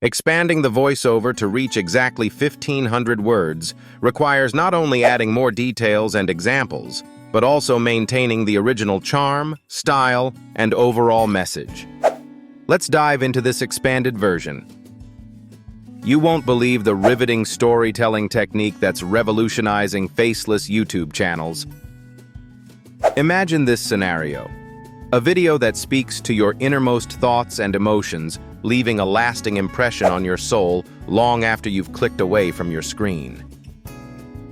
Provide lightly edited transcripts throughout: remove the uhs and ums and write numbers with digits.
Expanding the voiceover to reach exactly 1,500 words requires not only adding more details and examples, but also maintaining the original charm, style, and overall message. Let's dive into this expanded version. You won't believe the riveting storytelling technique that's revolutionizing faceless YouTube channels. Imagine this scenario. A video that speaks to your innermost thoughts and emotions, leaving a lasting impression on your soul long after you've clicked away from your screen.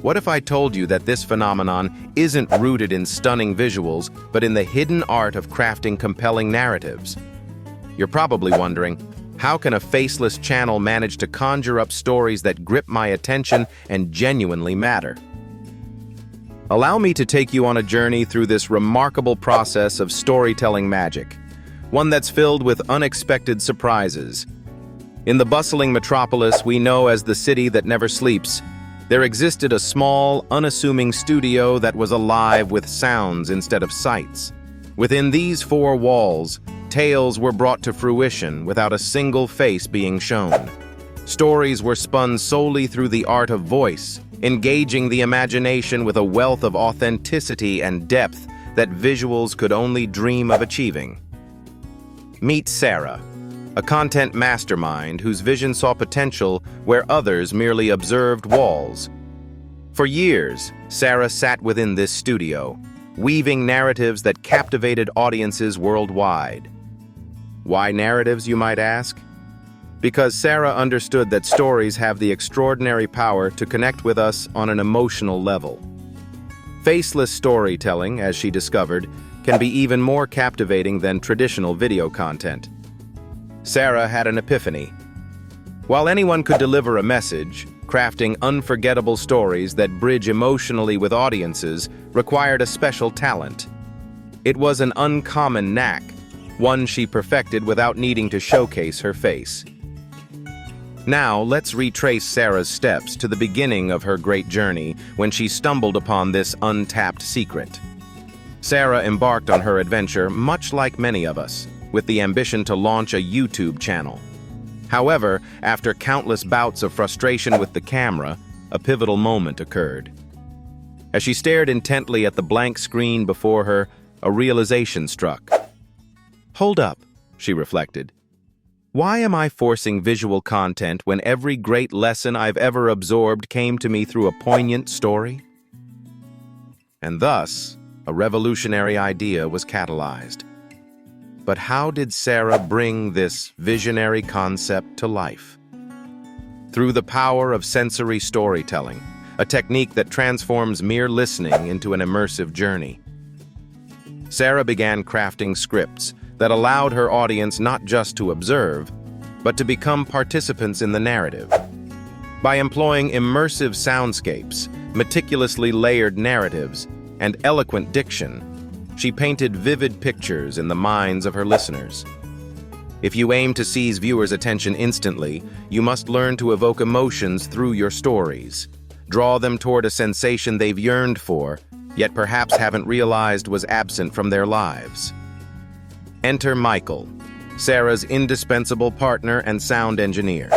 What if I told you that this phenomenon isn't rooted in stunning visuals, but in the hidden art of crafting compelling narratives? You're probably wondering, how can a faceless channel manage to conjure up stories that grip my attention and genuinely matter? Allow me to take you on a journey through this remarkable process of storytelling magic, one that's filled with unexpected surprises. In the bustling metropolis we know as the city that never sleeps, there existed a small, unassuming studio that was alive with sounds instead of sights. Within these four walls, tales were brought to fruition without a single face being shown. Stories were spun solely through the art of voice, engaging the imagination with a wealth of authenticity and depth that visuals could only dream of achieving. Meet Sarah, a content mastermind whose vision saw potential where others merely observed walls. For years, Sarah sat within this studio, weaving narratives that captivated audiences worldwide. Why narratives, you might ask? Because Sarah understood that stories have the extraordinary power to connect with us on an emotional level. Faceless storytelling, as she discovered, can be even more captivating than traditional video content. Sarah had an epiphany. While anyone could deliver a message, crafting unforgettable stories that bridge emotionally with audiences required a special talent. It was an uncommon knack, one she perfected without needing to showcase her face. Now, let's retrace Sarah's steps to the beginning of her great journey when she stumbled upon this untapped secret. Sarah embarked on her adventure much like many of us, with the ambition to launch a YouTube channel. However, after countless bouts of frustration with the camera, a pivotal moment occurred. As she stared intently at the blank screen before her, a realization struck. "Hold up," she reflected. "Why am I forcing visual content when every great lesson I've ever absorbed came to me through a poignant story?" And thus, a revolutionary idea was catalyzed. But how did Sarah bring this visionary concept to life? Through the power of sensory storytelling, a technique that transforms mere listening into an immersive journey. Sarah began crafting scripts that allowed her audience not just to observe, but to become participants in the narrative. By employing immersive soundscapes, meticulously layered narratives, and eloquent diction, she painted vivid pictures in the minds of her listeners. If you aim to seize viewers' attention instantly, you must learn to evoke emotions through your stories. Draw them toward a sensation they've yearned for, yet perhaps haven't realized was absent from their lives. Enter Michael, Sarah's indispensable partner and sound engineer.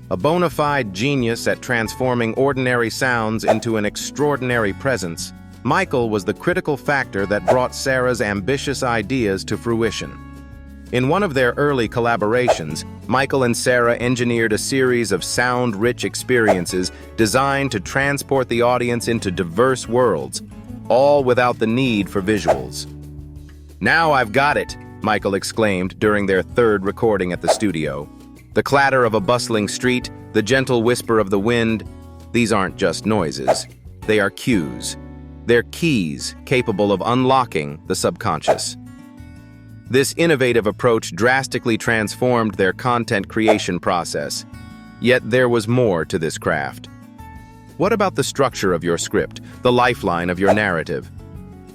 A bona fide genius at transforming ordinary sounds into an extraordinary presence, Michael was the critical factor that brought Sarah's ambitious ideas to fruition. In one of their early collaborations, Michael and Sarah engineered a series of sound-rich experiences designed to transport the audience into diverse worlds, all without the need for visuals. "Now I've got it," Michael exclaimed during their third recording at the studio. The clatter of a bustling street, the gentle whisper of the wind, these aren't just noises. They are cues. They're keys capable of unlocking the subconscious. This innovative approach drastically transformed their content creation process. Yet there was more to this craft. What about the structure of your script, the lifeline of your narrative?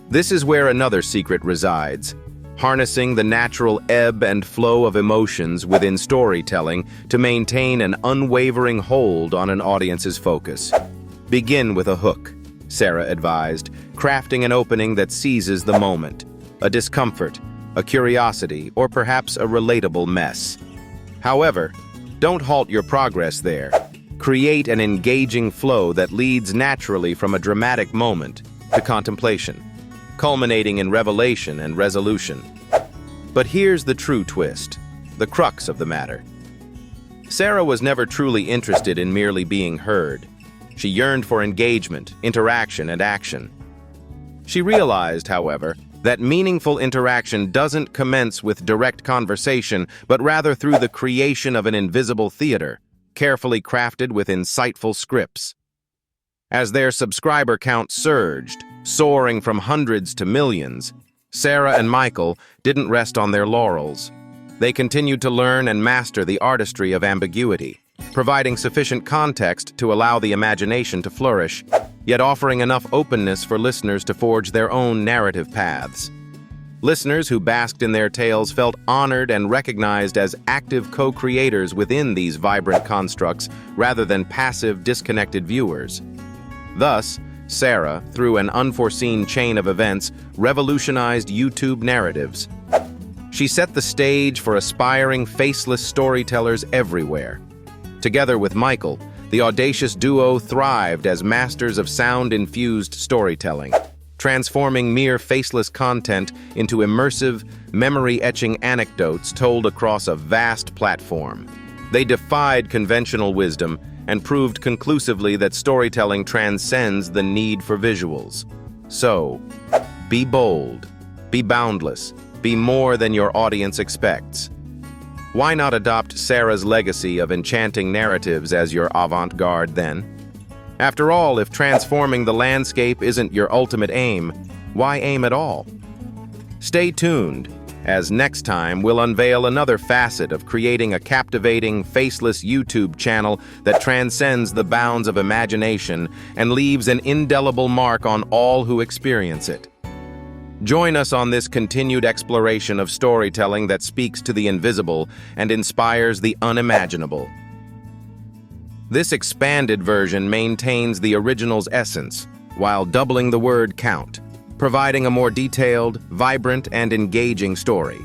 This is where another secret resides. Harnessing the natural ebb and flow of emotions within storytelling to maintain an unwavering hold on an audience's focus. Begin with a hook, Sarah advised, crafting an opening that seizes the moment, a discomfort, a curiosity, or perhaps a relatable mess. However, Don't halt your progress there. Create an engaging flow that leads naturally from a dramatic moment to contemplation, culminating in revelation and resolution. But here's the true twist, the crux of the matter. Sarah was never truly interested in merely being heard. She yearned for engagement, interaction, and action. She realized, however, that meaningful interaction doesn't commence with direct conversation, but rather through the creation of an invisible theater, carefully crafted with insightful scripts. As their subscriber count surged, soaring from hundreds to millions, Sarah and Michael didn't rest on their laurels. They continued to learn and master the artistry of ambiguity, providing sufficient context to allow the imagination to flourish, yet offering enough openness for listeners to forge their own narrative paths. Listeners who basked in their tales felt honored and recognized as active co-creators within these vibrant constructs rather than passive, disconnected viewers. Thus, Sarah, through an unforeseen chain of events, revolutionized YouTube narratives. She set the stage for aspiring, faceless storytellers everywhere. Together with Michael, the audacious duo thrived as masters of sound-infused storytelling, transforming mere faceless content into immersive, memory-etching anecdotes told across a vast platform. They defied conventional wisdom and proved conclusively that storytelling transcends the need for visuals. So, be bold, be boundless, be more than your audience expects. Why not adopt Sarah's legacy of enchanting narratives as your avant-garde then? After all, if transforming the landscape isn't your ultimate aim, why aim at all? Stay tuned, as next time we'll unveil another facet of creating a captivating, faceless YouTube channel that transcends the bounds of imagination and leaves an indelible mark on all who experience it. Join us on this continued exploration of storytelling that speaks to the invisible and inspires the unimaginable. This expanded version maintains the original's essence, while doubling the word count, providing a more detailed, vibrant, and engaging story.